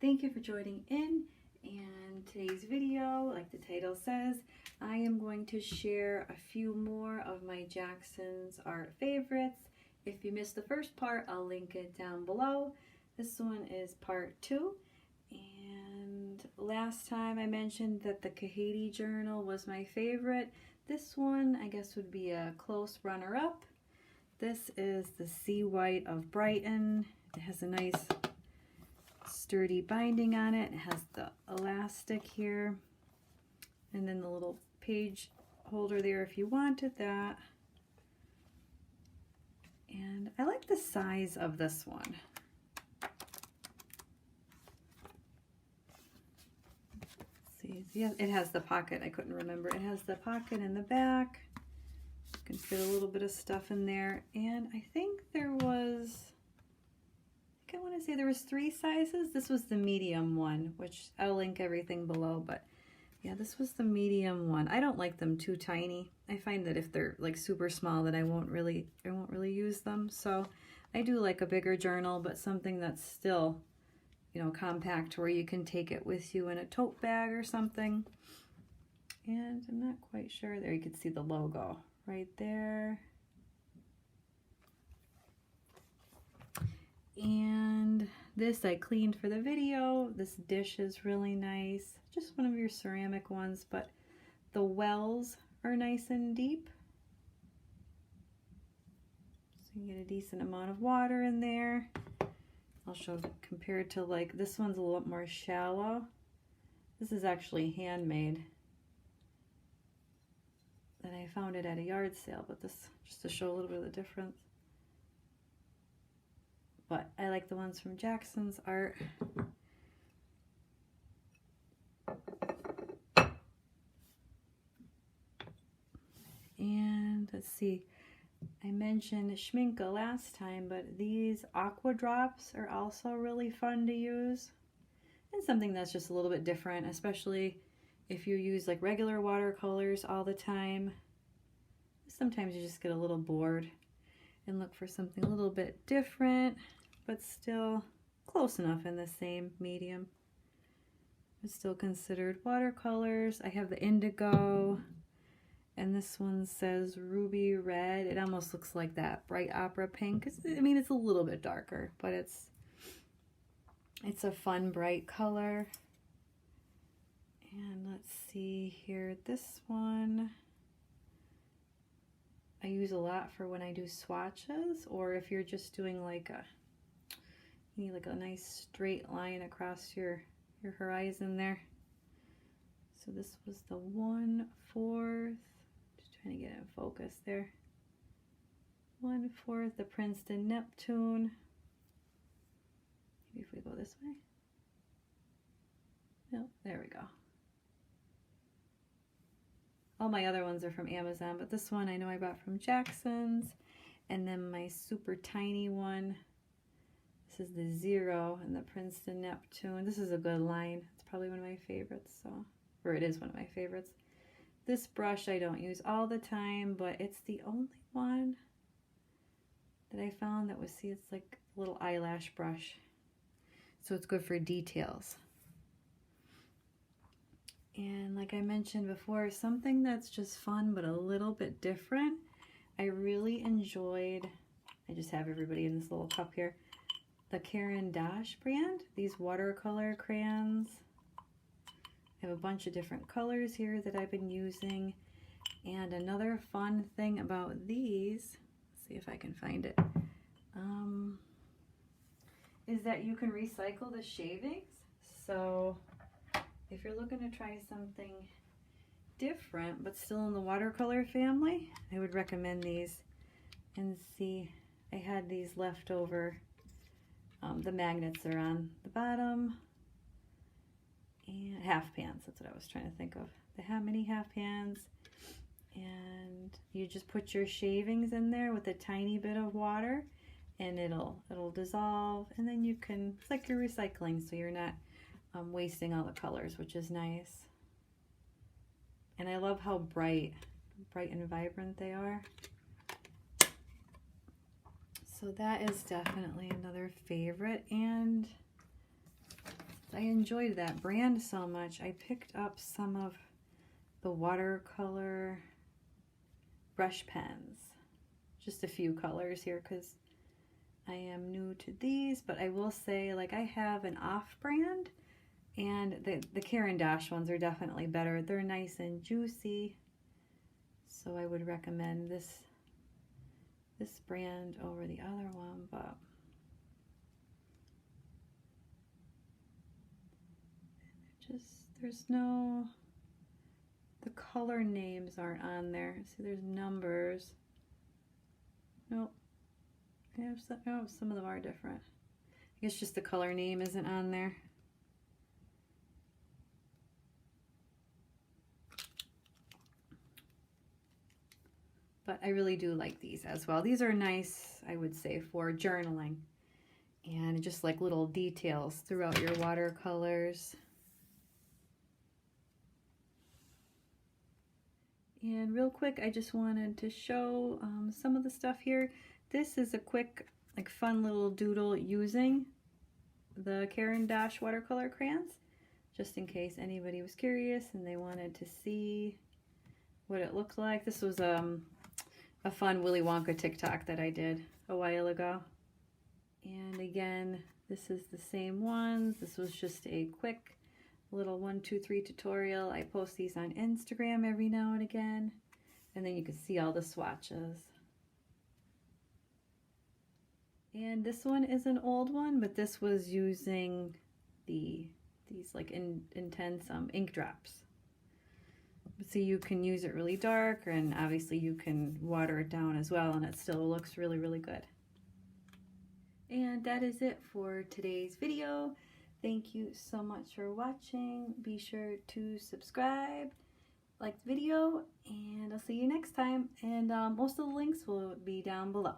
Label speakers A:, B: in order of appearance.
A: Thank you for joining in, and today's video, like the title says, I am going to share a few more of my Jackson's art favorites. If you missed the first part, I'll link it down below. This one is part 2, and last time I mentioned that the Kahati journal was my favorite. This one I guess would be a close runner-up. This is the Sea White of Brighton. It has a nice sturdy binding on it. It has the elastic here, and then the little page holder there if you wanted that. And I like the size of this one. Let's see, yeah, it has the pocket. I couldn't remember. It has the pocket in the back. You can fit a little bit of stuff in there. And I think there was, I want to say there was 3 sizes. This was the medium one, which I'll link everything below, but yeah, this was the medium one. I don't like them too tiny. I find that if they're like super small that I won't really use them. So I do like a bigger journal, but something that's still, you know, compact where you can take it with you in a tote bag or something. And I'm not quite sure. There you can see the logo right there. And this I cleaned for the video. This dish is really nice. Just one of your ceramic ones, but the wells are nice and deep. So you get a decent amount of water in there. I'll show compared to like, this one's a lot more shallow. This is actually handmade. And I found it at a yard sale, but this, just to show a little bit of the difference. But I like the ones from Jackson's art. And let's see, I mentioned Schminke last time, but these Aqua Drops are also really fun to use. And something that's just a little bit different, especially if you use like regular watercolors all the time. Sometimes you just get a little bored and look for something a little bit different, but still close enough in the same medium. It's still considered watercolors. I have the Indigo, and this one says Ruby Red. It almost looks like that bright opera pink. I mean, it's a little bit darker, but it's a fun, bright color. And let's see here, this one I use a lot for when I do swatches, or if you're just doing like you need like a nice straight line across your horizon there. So this was the 1/4, just trying to get it in focus there. 1/4, the Princeton Neptune. Maybe if we go this way. No, there we go. All my other ones are from Amazon, but this one I know I bought from Jackson's. And then my super tiny one, this is the 0 and the Princeton Neptune. This is a good line. It's probably one of my favorites, or it is one of my favorites. This brush I don't use all the time, but it's the only one that I found that was, see, it's like a little eyelash brush. So it's good for details. And like I mentioned before, something that's just fun but a little bit different. I really enjoyed, I just have everybody in this little cup here, the Caran d'Ache brand, these watercolor crayons. I have a bunch of different colors here that I've been using. And another fun thing about these, let's see if I can find it, is that you can recycle the shavings. So if you're looking to try something different but still in the watercolor family, I would recommend these. And see, I had these left over. The magnets are on the bottom, and half pans, that's what I was trying to think of. The mini half pans, and you just put your shavings in there with a tiny bit of water, and it'll dissolve, and then you can, it's like you're recycling, so you're not wasting all the colors, which is nice. And I love how bright and vibrant they are. So that is definitely another favorite. And I enjoyed that brand so much. I picked up some of the watercolor brush pens. Just a few colors here because I am new to these, but I will say, like, I have an off brand, and the Caran d'Ache ones are definitely better. They're nice and juicy, so I would recommend this brand over the other one. But there's no, the color names aren't on there. See, there's numbers. Nope. I have some, oh, some of them are different. I guess just the color name isn't on there. But I really do like these as well. These are nice, I would say, for journaling and just like little details throughout your watercolors. And real quick, I just wanted to show some of the stuff here. This is a quick, like, fun little doodle using the Caran d'Ache watercolor crayons, just in case anybody was curious and they wanted to see what it looked like. This was a fun Willy Wonka TikTok that I did a while ago. And again, this is the same ones. This was just a quick little 1, 2, 3 tutorial. I post these on Instagram every now and again, and then you can see all the swatches. And this one is an old one, but this was using these like intense ink drops. So you can use it really dark, and obviously you can water it down as well, and it still looks really, really good. And that is it for today's video. Thank you so much for watching. Be sure to subscribe, like the video, and I'll see you next time. And most of the links will be down below.